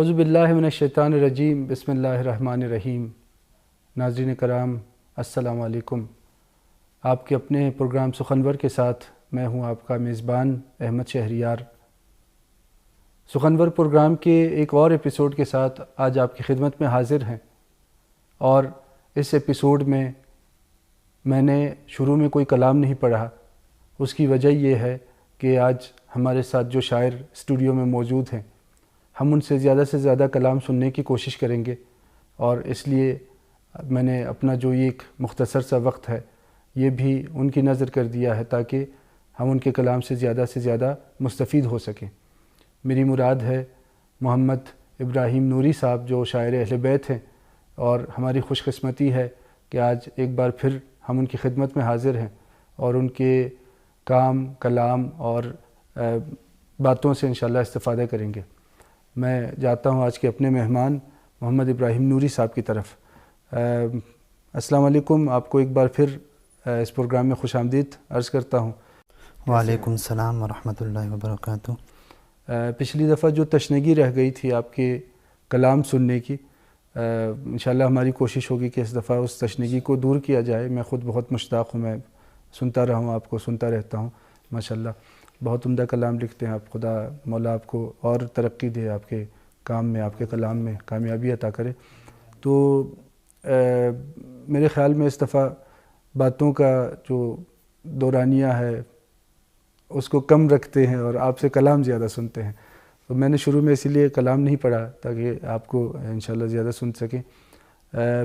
اعوذ باللہ من الشیطان الرجیم، بسم اللہ الرحمن الرحیم۔ ناظرین کرام السلام علیکم۔ آپ کے اپنے پروگرام سخنور کے ساتھ میں ہوں آپ کا میزبان احمد شہریار۔ سخنور پروگرام کے ایک اور ایپیسوڈ کے ساتھ آج آپ کی خدمت میں حاضر ہیں، اور اس ایپیسوڈ میں نے شروع میں کوئی کلام نہیں پڑھا۔ اس کی وجہ یہ ہے کہ آج ہمارے ساتھ جو شاعر اسٹوڈیو میں موجود ہیں، ہم ان سے زیادہ کلام سننے کی کوشش کریں گے، اور اس لیے میں نے اپنا جو یہ ایک مختصر سا وقت ہے یہ بھی ان کی نظر کر دیا ہے تاکہ ہم ان کے کلام سے زیادہ مستفید ہو سکیں۔ میری مراد ہے محمد ابراہیم نوری صاحب، جو شاعر اہل بیت ہیں، اور ہماری خوش قسمتی ہے کہ آج ایک بار پھر ہم ان کی خدمت میں حاضر ہیں اور ان کے کام، کلام اور باتوں سے انشاءاللہ استفادہ کریں گے۔ میں جاتا ہوں آج کے اپنے مہمان محمد ابراہیم نوری صاحب کی طرف۔ السلام علیکم، آپ کو ایک بار پھر اس پروگرام میں خوش آمدید عرض کرتا ہوں۔ وعلیکم السلام ورحمۃ اللہ وبرکاتہ۔ پچھلی دفعہ جو تشنگی رہ گئی تھی آپ کے کلام سننے کی، انشاءاللہ ہماری کوشش ہوگی کہ اس دفعہ اس تشنگی کو دور کیا جائے۔ میں خود بہت مشتاق ہوں، میں سنتا رہا ہوں، آپ کو سنتا رہتا ہوں۔ ماشاءاللہ بہت عمدہ کلام لکھتے ہیں آپ۔ خدا مولا آپ کو اور ترقی دے، آپ کے کام میں، آپ کے کلام میں کامیابی عطا کرے۔ تو میرے خیال میں اس دفعہ باتوں کا جو دورانیہ ہے اس کو کم رکھتے ہیں اور آپ سے کلام زیادہ سنتے ہیں۔ تو میں نے شروع میں اسی لیے کلام نہیں پڑھا تاکہ آپ کو انشاءاللہ زیادہ سن سکیں۔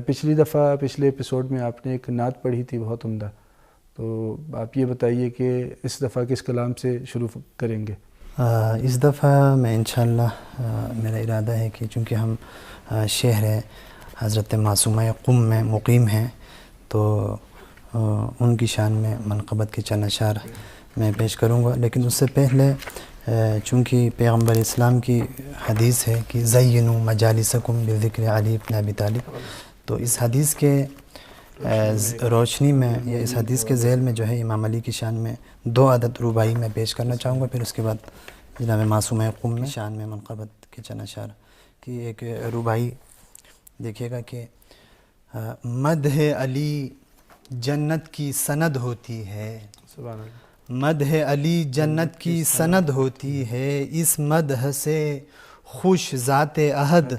پچھلی دفعہ پچھلے ایپیسوڈ میں آپ نے ایک نعت پڑھی تھی بہت عمدہ، تو آپ یہ بتائیے کہ اس دفعہ کس کلام سے شروع کریں گے؟ اس دفعہ میں انشاءاللہ میرا ارادہ ہے کہ چونکہ ہم شہر حضرت معصومہ قم میں مقیم ہیں، تو ان کی شان میں منقبت کے چند اشعار میں پیش کروں گا۔ لیکن اس سے پہلے چونکہ پیغمبر اسلام کی حدیث ہے کہ زینوا مجالسکم بذکر علی بن ابی طالب، تو اس حدیث کے روشنی میں یا اس حدیث کے ذیل میں جو ہے امام علی کی شان میں 2 عدد رباعی میں پیش کرنا چاہوں گا۔ پھر اس کے بعد جناب معصومہ قم میں شان میں منقبت کے چند اشعار کی ایک رباعی دیکھیے گا کہ مدح علی جنت کی سند ہوتی ہے، سبحان اللہ۔ مدح علی جنت کی سند ہوتی ہے، اس مدح سے خوش ذات احد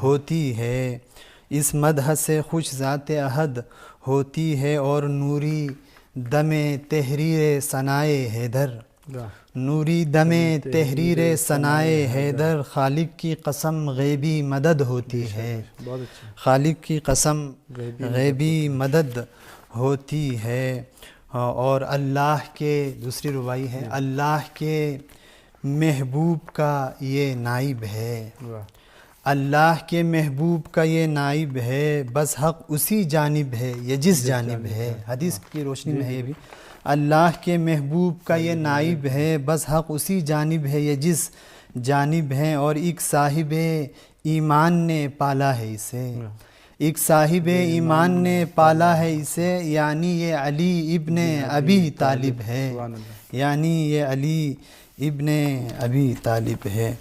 ہوتی ہے، اس مدح سے خوش ذات احد ہوتی ہے، اور نوری دم تحریر ثنائے حیدر، نوری دم تحریر ثنائے حیدر، خالق کی قسم غیبی مدد ہوتی ہے، خالق کی قسم غیبی مدد ہوتی ہے، اور اللہ کے دوسری رباعی ہے، اللہ کے محبوب کا یہ نائب ہے، اللہ کے محبوب کا یہ نائب ہے، بس حق اسی جانب ہے یہ جس جانب ہے۔ حدیث کی روشنی میں ہے یہ بھی، اللہ کے محبوب کا یہ نائب ہے، بس حق اسی جانب ہے یہ جس جانب ہے، اور ایک صاحب ایمان نے پالا ہے اسے، ایک صاحب ایمان نے پالا ہے اسے، یعنی یہ علی ابن ابی طالب ہے، یعنی یہ علی ابن ابی طالب ہے۔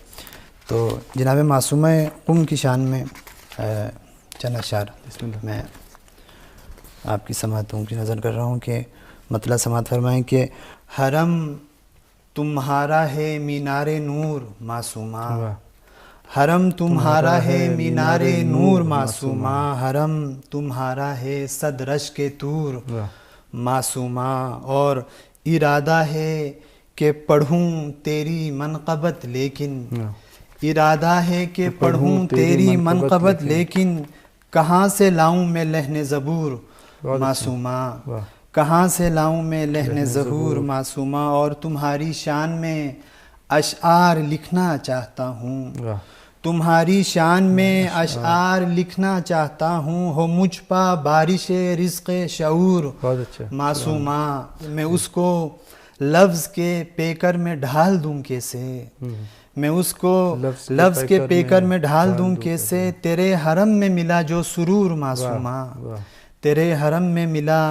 تو جناب معصومہ قم کی شان میں چند اشعار میں آپ کی سماعتوں کی نظر کر رہا ہوں کہ مطلع سماعت فرمائیں کہ حرم تمہارا ہے مینار نور معصومہ، حرم تمہارا ہے مینار نور معصومہ، حرم تمہارا ہے صد رش کے طور معصومہ، اور ارادہ ہے کہ پڑھوں تیری منقبت، لیکن ارادہ ہے کہ پڑھوں تیری منقبت، لیکن کہاں سے لاؤں میں لحن زبور معصومہ، کہاں سے لاؤں میں لحن ظہور معصومہ، اور تمہاری شان میں اشعار لکھنا چاہتا ہوں، تمہاری شان میں اشعار لکھنا چاہتا ہوں، ہو مجھ پا بارش رزق شعور معصومہ، میں اس کو لفظ کے پیکر میں ڈھال دوں کیسے، میں اس کو لفظ کے پیکر میں ڈھال دوں کیسے، تیرے حرم میں ملا جو سرور معصومہ، تیرے حرم میں ملا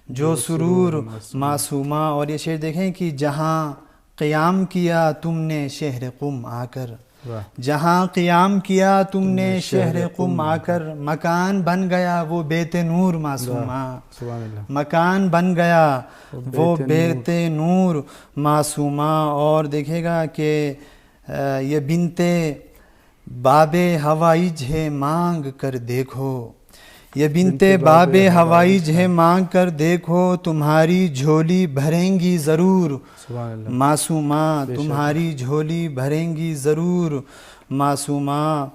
جو سرور معصومہ۔ اور یہ شعر دیکھیں کہ جہاں قیام کیا تم نے شہر قم آ کر، جہاں قیام کیا تم نے شہر قم آ کر، مکان بن گیا وہ بیت نور معصومہ، مکان بن گیا وہ بیت نور معصومہ۔ اور دیکھے گا کہ یہ بنتے باب ہوائج ہے مانگ کر دیکھو، یہ بنتے باب ہوائج ہے مانگ کر دیکھو، تمہاری جھولی بھریں گی ضرور معصومہ، تمہاری جھولی بھریں گی ضرور معصومہ۔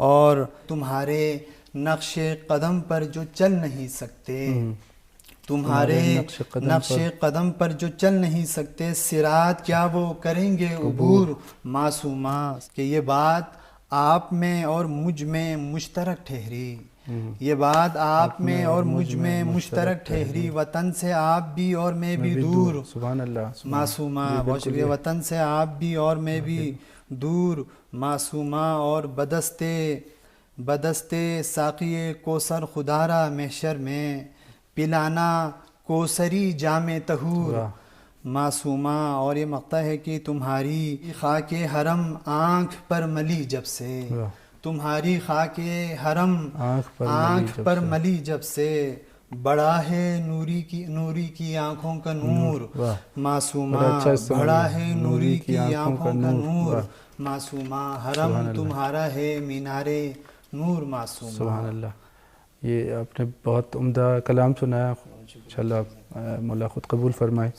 اور تمہارے نقش قدم پر جو چل نہیں سکتے، تمہارے نقش قدم پر جو چل نہیں سکتے، صراط کیا وہ کریں گے عبور معصومہ۔ کہ یہ بات آپ میں اور مجھ میں مشترک ٹھہری، یہ بات آپ میں اور مجھ میں مشترک ٹھہری، وطن سے آپ بھی اور میں بھی دور معصومہ، بہت شکریہ، وطن سے آپ بھی اور میں بھی دور معصومہ۔ اور بدستے ساقی کوثر خدارا محشر میں، پلانا کوثری جام طہور معصومہ۔ اور یہ مقطع ہے کہ تمہاری خاک حرم آنکھ پر ملی جب سے، تمہاری خاک حرم آنکھ پر ملی جب سے، بڑا ہے نوری کی آنکھوں کا نور معصومہ، بڑا ہے نوری کی آنکھوں کا نور معصومہ، حرم تمہارا ہے مینار نور معصومہ۔ سبحان اللہ، یہ آپ نے بہت عمدہ کلام سنایا، انشاءاللہ مولا خود قبول فرمائے۔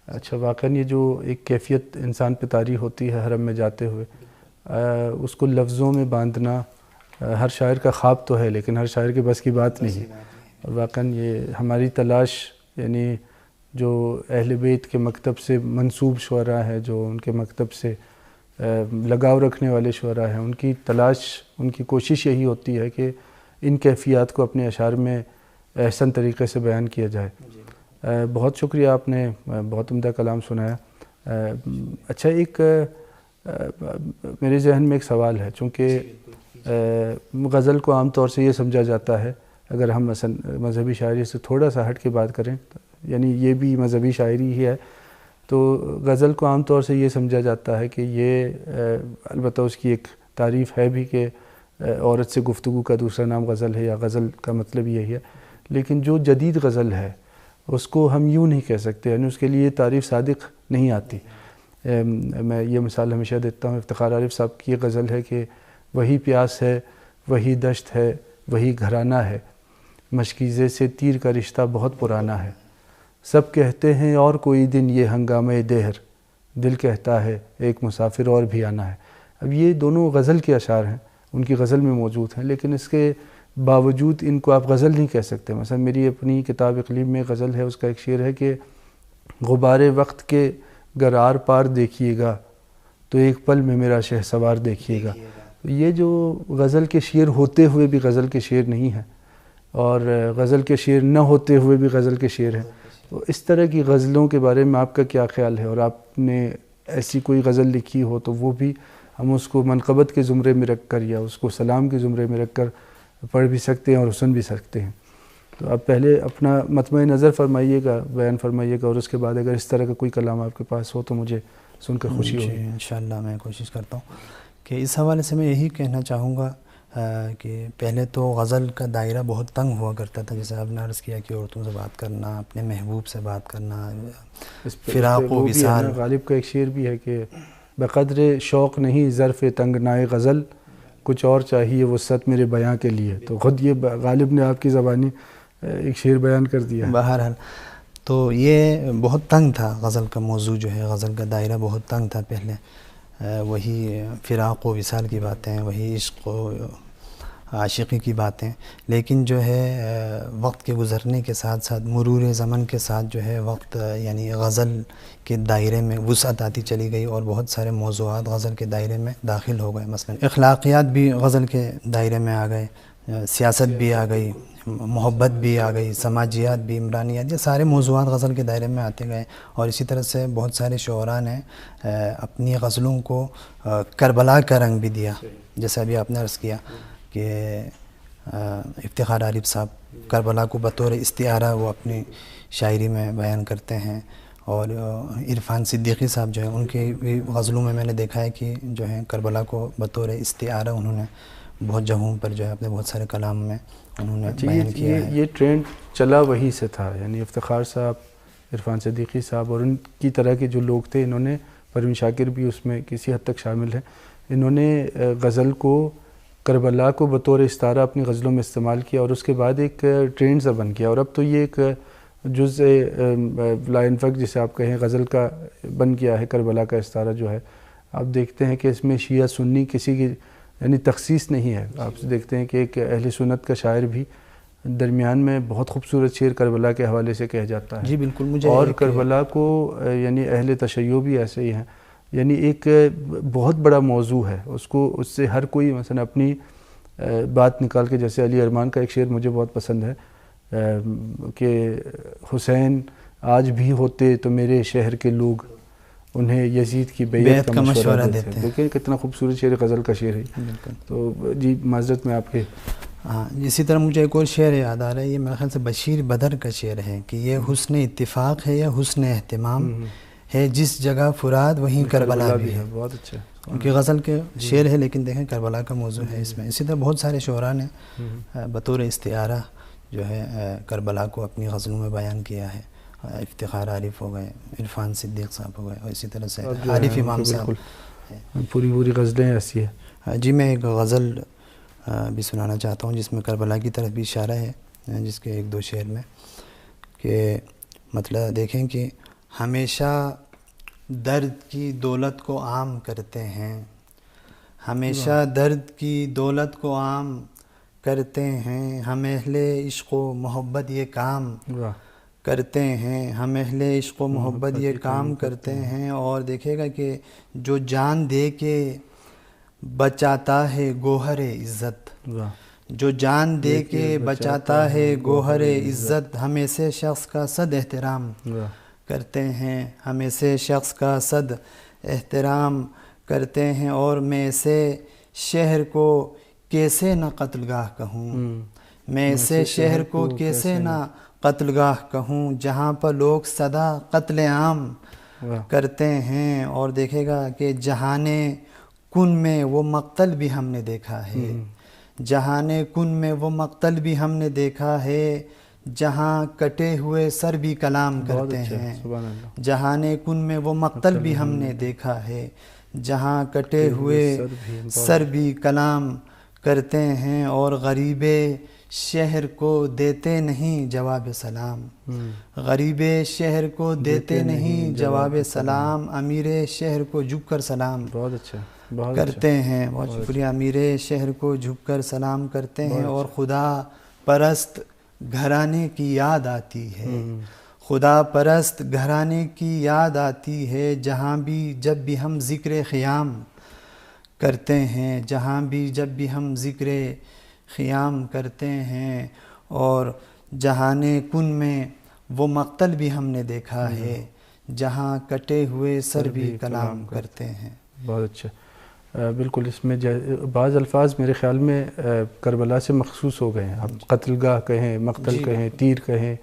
اچھا، واقعاً یہ جو ایک کیفیت انسان پہ طاری ہوتی ہے حرم میں جاتے ہوئے، اس کو لفظوں میں باندھنا ہر شاعر کا خواب تو ہے، لیکن ہر شاعر کے بس کی بات نہیں۔ اور واقعاً یہ ہماری تلاش، یعنی جو اہل بیت کے مکتب سے منسوب شعراء ہیں، جو ان کے مکتب سے لگاؤ رکھنے والے شعراء ہیں، ان کی تلاش، ان کی کوشش یہی ہوتی ہے کہ ان کیفیات کو اپنے اشعار میں احسن طریقے سے بیان کیا جائے۔ بہت شکریہ، آپ نے بہت عمدہ کلام سنایا۔ اچھا، ایک میرے ذہن میں ایک سوال ہے، چونکہ غزل کو عام طور سے یہ سمجھا جاتا ہے، اگر ہم مثلا مذہبی شاعری سے تھوڑا سا ہٹ کے بات کریں، یعنی یہ بھی مذہبی شاعری ہی ہے، تو غزل کو عام طور سے یہ سمجھا جاتا ہے کہ یہ البتہ اس کی ایک تعریف ہے بھی کہ عورت سے گفتگو کا دوسرا نام غزل ہے، یا غزل کا مطلب یہی ہے، لیکن جو جدید غزل ہے اس کو ہم یوں نہیں کہہ سکتے، یعنی اس کے لیے تعریف صادق نہیں آتی۔ میں یہ مثال ہمیشہ دیتا ہوں، افتخار عارف صاحب کی یہ غزل ہے کہ وہی پیاس ہے، وہی دشت ہے، وہی گھرانہ ہے، مشکیزے سے تیر کا رشتہ بہت پرانا ہے، سب کہتے ہیں اور کوئی دن یہ ہنگامہ دہر، دل کہتا ہے ایک مسافر اور بھی آنا ہے۔ اب یہ دونوں غزل کے اشعار ہیں، ان کی غزل میں موجود ہیں، لیکن اس کے باوجود ان کو آپ غزل نہیں کہہ سکتے۔ مثلا میری اپنی کتاب اقلیم میں غزل ہے، اس کا ایک شعر ہے کہ غبار وقت کے گر آر پار دیکھیے گا تو ایک پل میں میرا شہسوار دیکھیے گا۔ یہ جو غزل کے شعر ہوتے ہوئے بھی غزل کے شعر نہیں ہیں، اور غزل کے شعر نہ ہوتے ہوئے بھی غزل کے شعر ہیں، تو اس طرح کی غزلوں کے بارے میں آپ کا کیا خیال ہے؟ اور آپ نے ایسی کوئی غزل لکھی ہو تو وہ بھی ہم اس کو منقبت کے زمرے میں رکھ کر یا اس کو سلام کے زمرے میں رکھ کر پڑھ بھی سکتے ہیں اور سن بھی سکتے ہیں۔ تو آپ پہلے اپنا مطمع نظر فرمائیے گا، بیان فرمائیے گا، اور اس کے بعد اگر اس طرح کا کوئی کلام آپ کے پاس ہو تو مجھے سن کر خوشی ہوگی۔ انشاءاللہ میں کوشش کرتا ہوں کہ اس حوالے سے میں یہی کہنا چاہوں گا کہ پہلے تو غزل کا دائرہ بہت تنگ ہوا کرتا تھا، جیسے آپ نے عرض کیا کہ عورتوں سے بات کرنا، اپنے محبوب سے بات کرنا، فراق و وصال۔ غالب کا ایک شعر بھی ہے کہ بقدر شوق نہیں ظرف تنگ نائے غزل، کچھ اور چاہیے وسعت میرے بیاں کے لیے۔ تو خود یہ غالب نے آپ کی زبانی ایک شعر بیان کر دیا۔ بہرحال تو یہ بہت تنگ تھا، غزل کا موضوع جو ہے، غزل کا دائرہ بہت تنگ تھا پہلے، وہی فراق و وصال کی باتیں، وہی عشق و عاشقی کی باتیں۔ لیکن جو ہے وقت کے گزرنے کے ساتھ ساتھ، مرور زمن کے ساتھ جو ہے وقت، یعنی غزل کے دائرے میں وسعت آتی چلی گئی اور بہت سارے موضوعات غزل کے دائرے میں داخل ہو گئے۔ مثلا اخلاقیات بھی غزل کے دائرے میں آ گئے، سیاست بھی آ گئی، محبت بھی آ گئی، سماجیات بھی، عمرانیات، یہ سارے موضوعات غزل کے دائرے میں آتے گئے۔ اور اسی طرح سے بہت سارے شعراء نے اپنی غزلوں کو کربلا کا رنگ بھی دیا، جیسے ابھی آپ نے عرض کیا کہ افتخار عارف صاحب کربلا کو بطور استعارہ وہ اپنی شاعری میں بیان کرتے ہیں، اور عرفان صدیقی صاحب جو ہیں ان کے بھی غزلوں میں میں نے دیکھا ہے کہ جو ہے کربلا کو بطور استعارہ انہوں نے بہت جگہوں پر جو ہے اپنے بہت سارے کلام میں انہوں نے بیان کیا ہے. یہ ٹرینڈ چلا وہی سے تھا، یعنی افتخار صاحب، عرفان صدیقی صاحب اور ان کی طرح کے جو لوگ تھے، انہوں نے، پروین شاکر بھی اس میں کسی حد تک شامل ہیں، انہوں نے غزل کو، کربلا کو بطور استعارہ اپنی غزلوں میں استعمال کیا اور اس کے بعد ایک ٹرینڈ سا بن گیا، اور اب تو یہ ایک جزء لا ينفك جسے آپ کہیں غزل کا بن گیا ہے. کربلا کا استعارہ جو ہے آپ دیکھتے ہیں کہ اس میں شیعہ سنی کسی کی یعنی تخصیص نہیں ہے. آپ دیکھتے ہیں کہ ایک اہل سنت کا شاعر بھی درمیان میں بہت خوبصورت شعر کربلا کے حوالے سے کہہ جاتا ہے. جی بالکل. مجھے اور کربلا کو یعنی اہل تشیع بھی ایسے ہی ہیں، یعنی ایک بہت بڑا موضوع ہے، اس سے ہر کوئی مثلا اپنی بات نکال کے، جیسے علی ارمان کا ایک شعر مجھے بہت پسند ہے کہ حسین آج بھی ہوتے تو میرے شہر کے لوگ انہیں یزید کی بیعت کا مشورہ دیتے ہیں. دیکھیں کتنا خوبصورت شعر غزل کا شعر ہے. تو جی معذرت میں آپ کے. ہاں اسی طرح مجھے ایک اور شعر یاد آ رہا ہے، یہ میرے خیال سے بشیر بدر کا شعر ہے کہ یہ حسن اتفاق ہے یا حسن اہتمام ہے، جس جگہ فرات وہیں کربلا بھی ہے. بہت اچھا. ان کی غزل کے شعر ہے لیکن دیکھیں کربلا کا موضوع ہے اس میں. اسی طرح بہت سارے شعراء نے بطور استعارہ جو ہے کربلا کو اپنی غزلوں میں بیان کیا ہے. افتخار عارف ہو گئے، عرفان صدیق صاحب ہو گئے، اور اسی طرح سے عارف امام صاحب. پوری غزلیں ایسی ہیں. جی میں ایک غزل بھی سنانا چاہتا ہوں جس میں کربلا کی طرف بھی اشارہ ہے، جس کے ایک دو شعر میں کہ مطلب دیکھیں کہ ہمیشہ درد کی دولت کو عام کرتے ہیں، ہمیشہ درد کی دولت کو عام کرتے ہیں، ہم اہل عشق و محبت یہ کام کرتے ہیں، ہم اہل عشق و محبت یہ کام کرتے ہیں. اور دیکھے گا کہ جو جان دے کے بچاتا ہے گوہر عزت، جو جان دے کے بچاتا ہے گوہر عزت، ہم ایسے شخص کا صد احترام کرتے ہیں، ہم ایسے شخص کا صد احترام کرتے ہیں. اور میں ایسے شہر کو کیسے نہ قتل گاہ کہوں، میں ایسے شہر کو کیسے نہ قتل گاہ کہوں، جہاں پر لوگ صدا قتل عام کرتے ہیں. اور دیکھے گا کہ جہان کن میں وہ مقتل بھی ہم نے دیکھا ہے، جہان کن میں وہ مقتل بھی ہم نے دیکھا ہے، جہاں کٹے ہوئے سر بھی کلام کرتے ہیں. جہان کن میں وہ مقتل بھی ہم نے دیکھا ہے، جہاں کٹے ہوئے سر بھی کلام کرتے ہیں. اور غریب شہر کو دیتے نہیں جواب سلام، غریب شہر کو دیتے نہیں جواب سلام، امیر شہر کو جھک کر سلام کرتے ہیں. بہت شکریہ. امیر شہر کو جھک کر سلام کرتے ہیں. اور خدا پرست گھرانے کی یاد آتی ہے، خدا پرست گھرانے کی یاد آتی ہے، جہاں بھی جب بھی ہم ذکر خیام کرتے ہیں، جہاں بھی جب بھی ہم ذکر خیام کرتے ہیں. اور جہان کن میں وہ مقتل بھی ہم نے دیکھا ہے، جہاں کٹے ہوئے سر بھی کلام کرتے ہیں. بہت اچھا. بالکل. اس میں بعض الفاظ میرے خیال میں کربلا سے مخصوص ہو گئے ہیں. آپ قتل گاہ کہیں، مقتل کہیں، تیر کہیں،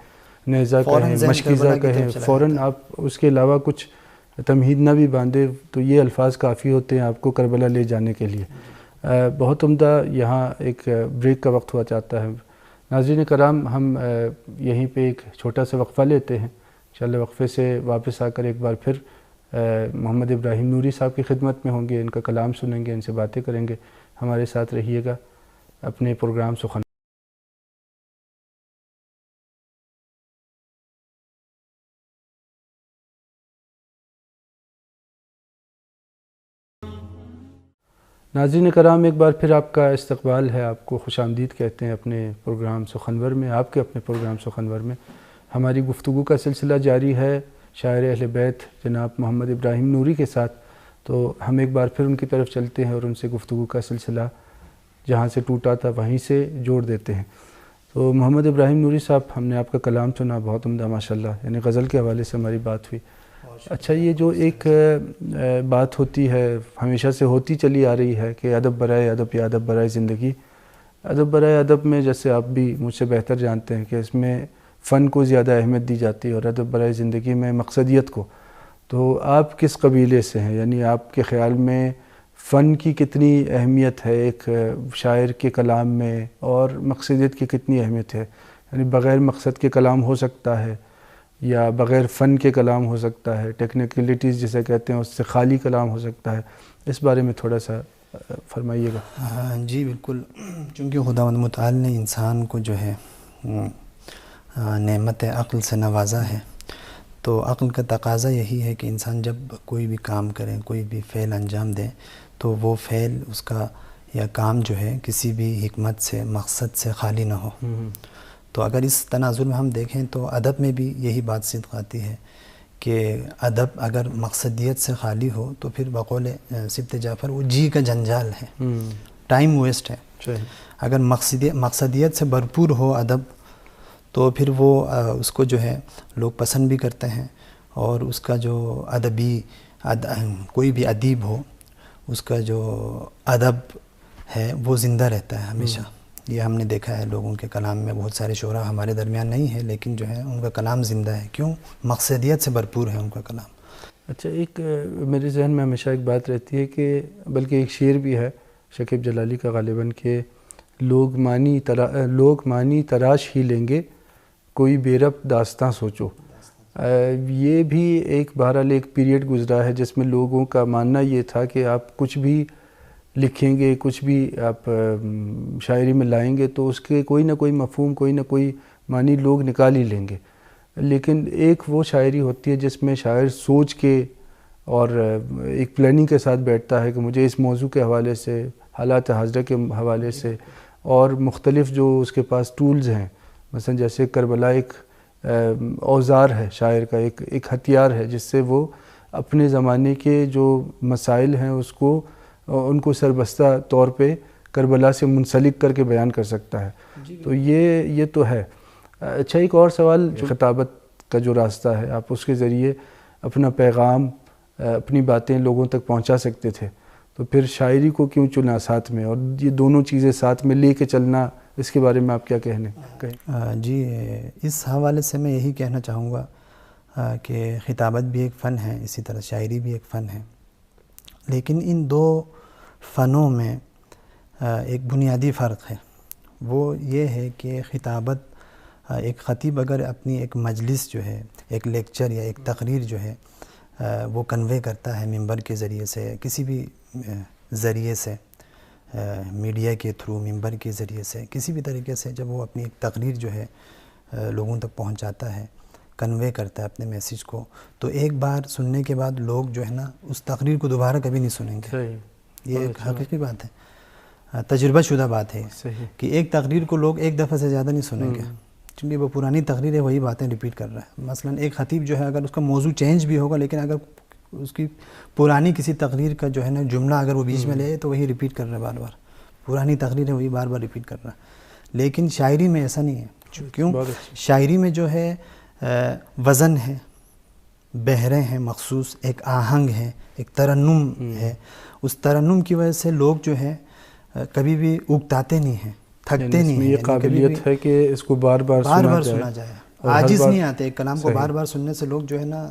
نیزہ کہیں، مشکیزہ کہیں، فوراً آپ اس کے علاوہ کچھ تمہید نہ بھی باندھے تو یہ الفاظ کافی ہوتے ہیں آپ کو کربلا لے جانے کے لیے. بہت عمدہ. یہاں ایک بریک کا وقت ہوا چاہتا ہے. ناظرین کرام، ہم یہیں پہ ایک چھوٹا سا وقفہ لیتے ہیں. انشاءاللہ وقفے سے واپس آ کر ایک بار پھر محمد ابراہیم نوری صاحب کی خدمت میں ہوں گے، ان کا کلام سنیں گے، ان سے باتیں کریں گے. ہمارے ساتھ رہیے گا اپنے پروگرام سخن. ناظرین کرام، ایک بار پھر آپ کا استقبال ہے. آپ کو خوش آمدید کہتے ہیں اپنے پروگرام سخنور میں. آپ کے اپنے پروگرام سخنور میں ہماری گفتگو کا سلسلہ جاری ہے شاعر اہل بیت جناب محمد ابراہیم نوری کے ساتھ. تو ہم ایک بار پھر ان کی طرف چلتے ہیں اور ان سے گفتگو کا سلسلہ جہاں سے ٹوٹا تھا وہیں سے جوڑ دیتے ہیں. تو محمد ابراہیم نوری صاحب، ہم نے آپ کا کلام سنا، بہت عمدہ ماشاءاللہ، یعنی غزل کے حوالے سے ہماری بات ہوئی. اچھا، یہ جو ایک بات ہوتی ہے، ہمیشہ سے ہوتی چلی آ رہی ہے کہ ادب برائے ادب یا ادب برائے زندگی. ادب برائے ادب میں، جیسے آپ بھی مجھ سے بہتر جانتے ہیں کہ اس میں فن کو زیادہ اہمیت دی جاتی ہے اور ادب برائے زندگی میں مقصدیت کو. تو آپ کس قبیلے سے ہیں؟ یعنی آپ کے خیال میں فن کی کتنی اہمیت ہے ایک شاعر کے کلام میں اور مقصدیت کی کتنی اہمیت ہے؟ یعنی بغیر مقصد کے کلام ہو سکتا ہے یا بغیر فن کے کلام ہو سکتا ہے، ٹیکنیکلٹیز جسے کہتے ہیں اس سے خالی کلام ہو سکتا ہے؟ اس بارے میں تھوڑا سا فرمائیے گا. جی بالکل. چونکہ خداوند متعال نے انسان کو جو ہے نعمت عقل سے نوازا ہے، تو عقل کا تقاضا یہی ہے کہ انسان جب کوئی بھی کام کرے، کوئی بھی فعل انجام دے، تو وہ فعل اس کا یا کام جو ہے کسی بھی حکمت سے، مقصد سے خالی نہ ہو. تو اگر اس تناظر میں ہم دیکھیں تو ادب میں بھی یہی بات صدق آتی ہے کہ ادب اگر مقصدیت سے خالی ہو تو پھر بقول سبط جعفر وہ جی کا جنجال ہے، ٹائم ویسٹ ہے. اگر مقصدیت سے بھرپور ہو ادب تو پھر وہ اس کو جو ہے لوگ پسند بھی کرتے ہیں، اور اس کا جو ادبی کوئی بھی ادیب ہو اس کا جو ادب ہے وہ زندہ رہتا ہے ہمیشہ. یہ ہم نے دیکھا ہے لوگوں کے کلام میں. بہت سارے شعراء ہمارے درمیان نہیں ہیں لیکن جو ہے ان کا کلام زندہ ہے. کیوں؟ مقصدیت سے بھرپور ہے ان کا کلام. اچھا، ایک میرے ذہن میں ہمیشہ ایک بات رہتی ہے کہ بلکہ ایک شعر بھی ہے شکیب جلالی کا غالباً کہ لوگ معنی تراش ہی لیں گے، کوئی بے ربط داستاں سوچو. یہ بھی ایک بہرحال ایک پیریڈ گزرا ہے جس میں لوگوں کا ماننا یہ تھا کہ آپ کچھ بھی لکھیں گے، کچھ بھی آپ شاعری میں لائیں گے تو اس کے کوئی نہ کوئی مفہوم، کوئی نہ کوئی معنی لوگ نکال ہی لیں گے. لیکن ایک وہ شاعری ہوتی ہے جس میں شاعر سوچ کے اور ایک پلاننگ کے ساتھ بیٹھتا ہے کہ مجھے اس موضوع کے حوالے سے، حالات حاضرہ کے حوالے سے اور مختلف جو اس کے پاس ٹولز ہیں، مثلا جیسے کربلا ایک اوزار ہے شاعر کا، ایک ہتھیار ہے جس سے وہ اپنے زمانے کے جو مسائل ہیں اس کو ان کو سربستہ طور پہ کربلا سے منسلک کر کے بیان کر سکتا ہے. تو یہ تو ہے. اچھا، ایک اور سوال، جو خطابت کا جو راستہ ہے آپ اس کے ذریعے اپنا پیغام، اپنی باتیں لوگوں تک پہنچا سکتے تھے، تو پھر شاعری کو کیوں چنا ساتھ میں، اور یہ دونوں چیزیں ساتھ میں لے کے چلنا، اس کے بارے میں آپ کیا کہیں؟ جی، اس حوالے سے میں یہی کہنا چاہوں گا کہ خطابت بھی ایک فن ہے، اسی طرح شاعری بھی ایک فن ہے. لیکن ان دو فنوں میں ایک بنیادی فرق ہے. وہ یہ ہے کہ خطابت، ایک خطیب اگر اپنی ایک مجلس جو ہے، ایک لیکچر یا ایک تقریر جو ہے وہ کنوے کرتا ہے ممبر کے ذریعے سے، کسی بھی ذریعے سے، میڈیا کے تھرو، ممبر کے ذریعے سے، کسی بھی طریقے سے جب وہ اپنی ایک تقریر جو ہے لوگوں تک پہنچاتا ہے، کنوے کرتا ہے اپنے میسیج کو، تو ایک بار سننے کے بعد لوگ جو ہے نا اس تقریر کو دوبارہ کبھی نہیں سنیں گے. یہ ایک حقیقی بات ہے، تجربہ شدہ بات ہے کہ ایک تقریر کو لوگ ایک دفعہ سے زیادہ نہیں سنیں گے، چونکہ وہ پرانی تقریر ہے، وہی باتیں ریپیٹ کر رہا ہے. مثلا ایک خطیب جو ہے اگر اس کا موضوع چینج بھی ہوگا لیکن اگر اس کی پرانی کسی تقریر کا جو ہے نا جملہ اگر وہ بیچ میں لے تو وہی ریپیٹ کر رہا ہے بار بار. پرانی تقریر ہے، وہی بار بار ریپیٹ کر رہا ہے. لیکن شاعری میں ایسا نہیں ہے. کیوں؟ شاعری میں جو ہے وزن ہے، بہریں ہیں مخصوص، ایک آہنگ ہے، ایک ترنم ہے. اس ترنم کی وجہ سے لوگ جو ہے کبھی بھی اگتاتے نہیں ہیں، تھکتے نہیں ہیں. یہ قابلیت ہے کہ اس کو بار بار سنا جائے. عاجز نہیں آتے. ایک کلام کو بار بار سننے سے لوگ جو ہے نا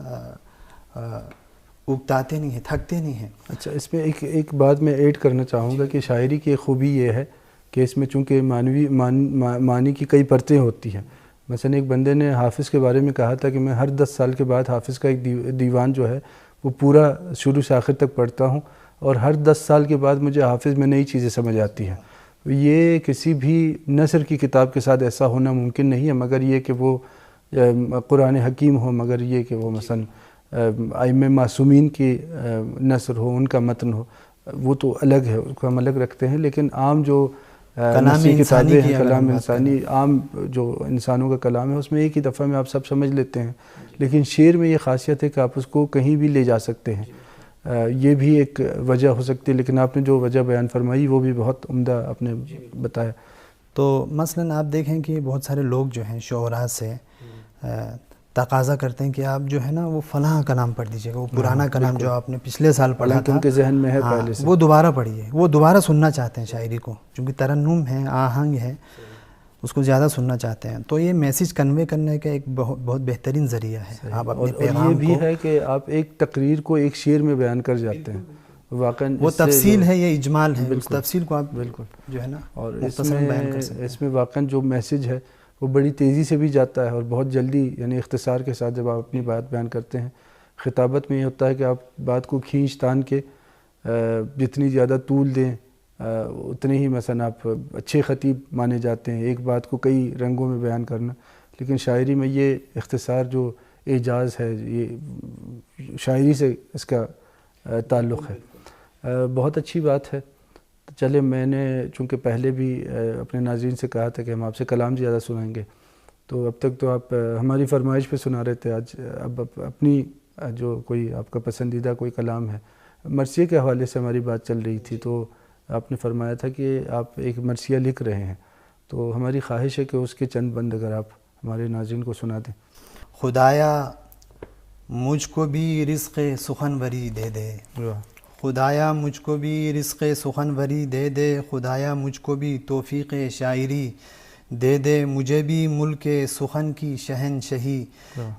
اگتاتے نہیں ہیں، تھکتے نہیں ہیں. اچھا، اس میں ایک بات میں ایڈ کرنا چاہوں گا کہ شاعری کی خوبی یہ ہے کہ اس میں چونکہ معنی کی کئی پرتیں ہوتی ہیں. مثلا ایک بندے نے حافظ کے بارے میں کہا تھا کہ میں ہر 10 سال کے بعد حافظ کا ایک دیوان جو ہے وہ پورا شروع سے آخر تک پڑھتا ہوں، اور ہر 10 سال کے بعد مجھے حافظ میں نئی چیزیں سمجھ آتی ہیں. یہ کسی بھی نثر کی کتاب کے ساتھ ایسا ہونا ممکن نہیں ہے، مگر یہ کہ وہ قرآن حکیم ہو، مگر یہ کہ وہ مثلا ائمہ معصومین کی نثر ہو، ان کا متن ہو، وہ تو الگ ہے، اس کو ہم الگ رکھتے ہیں. لیکن عام جو کتابیں ہیں، کلام انسانی، عام جو انسانوں کا کلام ہے، اس میں ایک ہی دفعہ میں آپ سب سمجھ لیتے ہیں. لیکن شعر میں یہ خاصیت ہے کہ آپ اس کو کہیں بھی لے جا سکتے ہیں. یہ بھی ایک وجہ ہو سکتی ہے. لیکن آپ نے جو وجہ بیان فرمائی وہ بھی بہت عمدہ آپ نے بتایا. تو مثلا آپ دیکھیں کہ بہت سارے لوگ جو ہیں شعراء سے تقاضا کرتے ہیں کہ آپ جو ہے نا وہ فلاں کلام پڑھ دیجیے گا، وہ پرانا کلام جو آپ نے پچھلے سال پڑھا تھا ان کے ذہن میں ہے پہلے سے، وہ دوبارہ پڑھیے. وہ دوبارہ سننا چاہتے ہیں شاعری کو، چونکہ ترنم ہے، آہنگ ہے. اس کو زیادہ سننا چاہتے ہیں. تو یہ میسیج کنوے کرنے کا ایک بہت بہترین ذریعہ ہے. آپ اپنے پیغام اور یہ بھی ہے کہ آپ ایک تقریر کو ایک شعر میں بیان کر جاتے ہیں. واقعاً وہ تفصیل ہے، یہ اجمال ہے، اس تفصیل کو آپ بالکل جو ہے نا اور مختصراً بیان کر سکتے ہیں. اس میں واقعاً جو میسیج ہے وہ بڑی تیزی سے بھی جاتا ہے اور بہت جلدی، یعنی اختصار کے ساتھ جب آپ اپنی بات بیان کرتے ہیں. خطابت میں یہ ہوتا ہے کہ آپ بات کو کھینچ تان کے جتنی زیادہ طول دیں اتنے ہی مثلا آپ اچھے خطیب مانے جاتے ہیں، ایک بات کو کئی رنگوں میں بیان کرنا. لیکن شاعری میں یہ اختصار جو اعجاز ہے، یہ شاعری سے اس کا تعلق ہے. بہت اچھی بات ہے. چلے، میں نے چونکہ پہلے بھی اپنے ناظرین سے کہا تھا کہ ہم آپ سے کلام زیادہ سنائیں گے، تو اب تک تو آپ ہماری فرمائش پہ سنا رہے تھے. آج اب اپنی جو کوئی آپ کا پسندیدہ کوئی کلام ہے، مرثیے کے حوالے سے ہماری بات چل رہی تھی، تو آپ نے فرمایا تھا کہ آپ ایک مرثیہ لکھ رہے ہیں، تو ہماری خواہش ہے کہ اس کے چند بند اگر آپ ہمارے ناظرین کو سنا دیں. خدایا مجھ کو بھی رزق سخنوری دے دے، خدایا مجھ کو بھی رزق سخنوری دے دے، خدایا مجھ کو بھی توفیق شاعری دے دے، مجھے بھی ملک سخن کی شہنشہی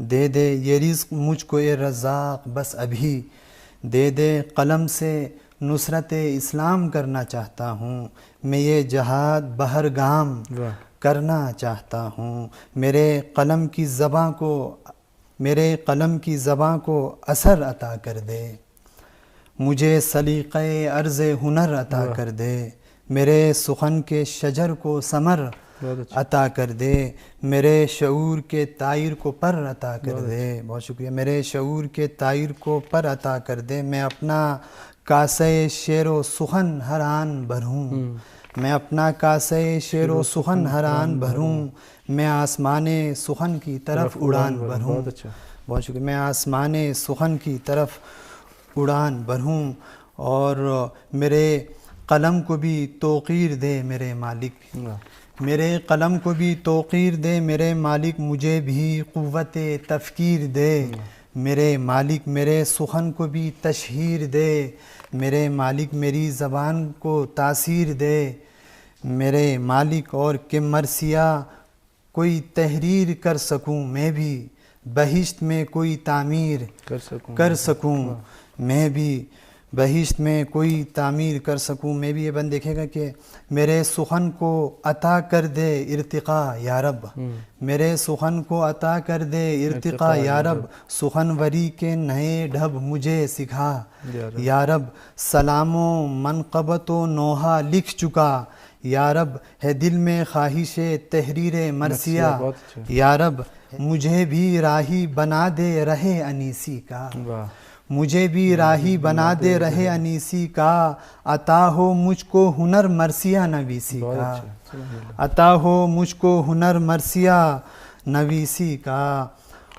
دے دے، یہ رزق مجھ کو اے رزاق بس ابھی دے دے. قلم سے نصرت اسلام کرنا چاہتا ہوں، میں یہ جہاد بہرگام کرنا چاہتا ہوں. میرے قلم کی زباں کو اثر عطا کر دے، مجھے سلیقہ عرض ہنر عطا کر دے. میرے سخن کے شجر کو ثمر عطا کر دے، میرے شعور کے طائر کو پر عطا کر دے. بہت شکریہ. میرے شعور کے طائر کو پر عطا کر دے. میں اپنا کاسے شعر و سخن ہر آن بھروں، میں اپنا کاسے شعر و سخن ہر آن بھروں، میں آسمان سخن کی طرف اڑان بھروں. بہت شکریہ. میں آسمان سخن کی طرف اڑان بھروں. اور میرے قلم کو بھی توقیر دے میرے مالک، میرے قلم کو بھی توقیر دے میرے مالک، مجھے بھی قوت تفکیر دے میرے مالک. میرے سخن کو بھی تشہیر دے میرے مالک، میری زبان کو تاثیر دے میرے مالک. اور کہ مرثیہ کوئی تحریر کر سکوں میں بھی، بہشت میں کوئی تعمیر کر سکوں میں بھی، بہشت میں کوئی تعمیر کر سکوں میں بھی. یہ بند دیکھے گا کہ میرے سخن کو عطا کر دے ارتقا یا رب، میرے سخن کو عطا کر دے ارتقا یا رب، سخنوری کے نئے ڈھب مجھے سکھا یا رب. سلام و منقبت و نوحہ لکھ چکا یا رب، ہے دل میں خواہش تحریر مرثیہ یا رب. مجھے بھی راہی بنا دے رہے انیسی کا، مجھے بھی راہی بنا دے رہے انیسی کا، عطا ہو مجھ کو ہنر مرثیہ نویسی کا، عطا ہو مجھ کو ہنر مرثیہ نویسی کا.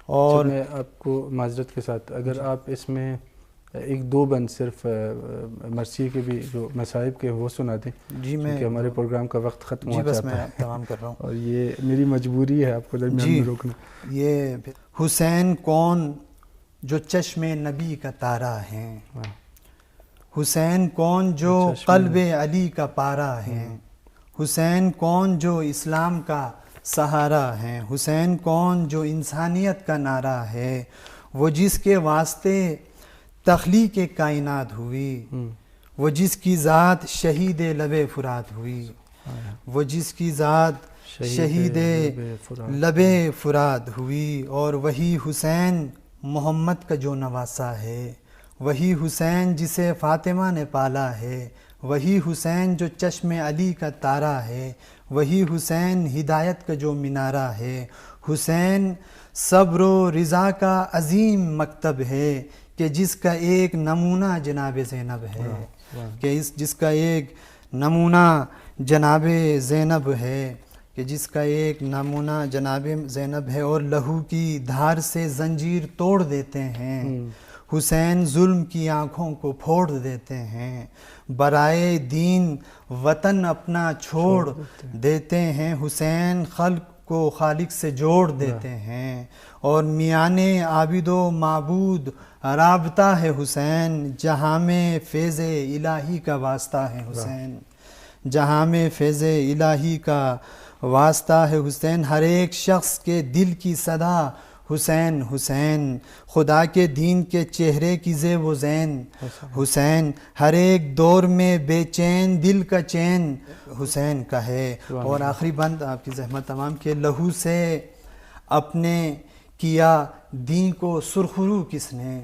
اور میں آپ کو معذرت کے ساتھ اگر آپ اس میں ایک دو بند صرف مرثیے کے بھی جو مصائب کے وہ سنا دیں. جی میں کہ ہمارے پروگرام کا وقت ختم ہو بس میں تمام کر رہا ہوں اور یہ میری مجبوری ہے آپ کو درمیان میں روکنا. یہ حسین کون جو چشم نبی کا تارا ہیں، حسین کون جو قلب علی کا پارا ہیں، حسین کون جو اسلام کا سہارا ہیں، حسین کون جو انسانیت کا نعرہ ہے، وہ جس کے واسطے تخلیق کائنات ہوئی، وہ جس کی ذات شہید لب فرات ہوئی، وہ جس کی ذات شہید لب فرات ہوئی. اور وہی حسین محمد کا جو نواسا ہے، وہی حسین جسے فاطمہ نے پالا ہے، وہی حسین جو چشم علی کا تارا ہے، وہی حسین ہدایت کا جو مینارہ ہے. حسین صبر و رضا کا عظیم مکتب ہے کہ جس کا ایک نمونہ جناب زینب ہے، کہ جس کا ایک نمونہ جناب زینب ہے، کہ جس کا ایک نمونہ جناب زینب ہے. اور لہو کی دھار سے زنجیر توڑ دیتے ہیں، حسین ظلم کی آنکھوں کو پھوڑ دیتے ہیں، برائے دین وطن اپنا چھوڑ دیتے ہیں، حسین خلق کو خالق سے جوڑ دیتے ہیں. اور میان عابد و معبود رابطہ ہے حسین، جہاں میں فیض الہی کا واسطہ ہے حسین، جہاں میں فیض الہی کا واسطہ ہے حسین ہر ایک شخص کے دل کی صدا، حسین حسین خدا کے دین کے چہرے کی زیب و زین، حسین ہر ایک دور میں بے چین دل کا چین حسین کا ہے۔ اور آخری بند آپ کی زحمت تمام کہ لہو سے اپنے کیا دین کو سرخرو کس نے،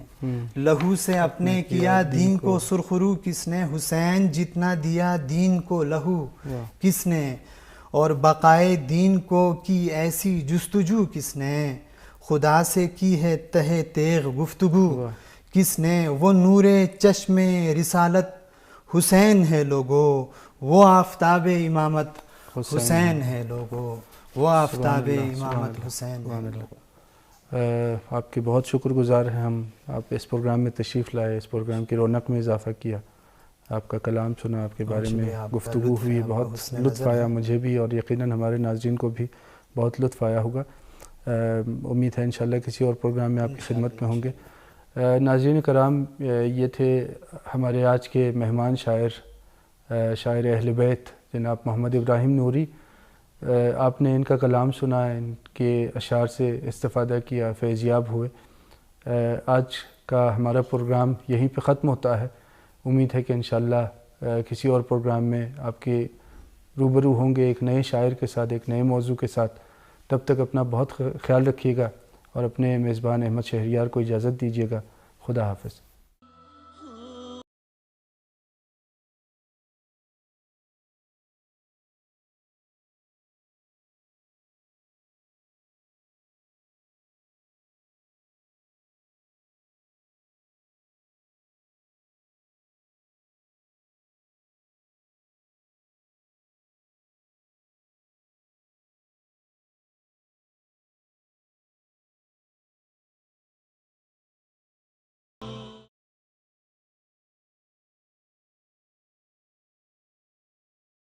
لہو سے اپنے کیا دین کو سرخرو کس نے، حسین جتنا دیا دین کو لہو کس نے، اور بقائے دین کو کی ایسی جستجو کس نے، خدا سے کی ہے تہ تیغ گفتگو کس نے، وہ نور چشم رسالت حسین ہے لوگو، وہ آفتاب امامت حسین ہے لوگو، وہ آفتاب امامت حسین ہے لوگو۔ آپ کے بہت شکر گزار ہیں ہم، آپ اس پروگرام میں تشریف لائے، اس پروگرام کی رونق میں اضافہ کیا، آپ کا کلام سنا، آپ کے بارے میں گفتگو ہوئی، بہت لطف آیا مجھے بھی، اور یقیناً ہمارے ناظرین کو بھی بہت لطف آیا ہوگا۔ امید ہے انشاءاللہ کسی اور پروگرام میں آپ کی خدمت میں ہوں گے۔ ناظرین کرام، یہ تھے ہمارے آج کے مہمان شاعر اہل بیت جناب محمد ابراہیم نوری۔ آپ نے ان کا کلام سنا، ان کے اشعار سے استفادہ کیا، فیضیاب ہوئے۔ آج کا ہمارا پروگرام یہیں پہ ختم ہوتا ہے۔ امید ہے کہ انشاءاللہ کسی اور پروگرام میں آپ کے روبرو ہوں گے ایک نئے شاعر کے ساتھ، ایک نئے موضوع کے ساتھ۔ تب تک اپنا بہت خیال رکھیے گا اور اپنے میزبان احمد شہریار کو اجازت دیجیے گا۔ خدا حافظ۔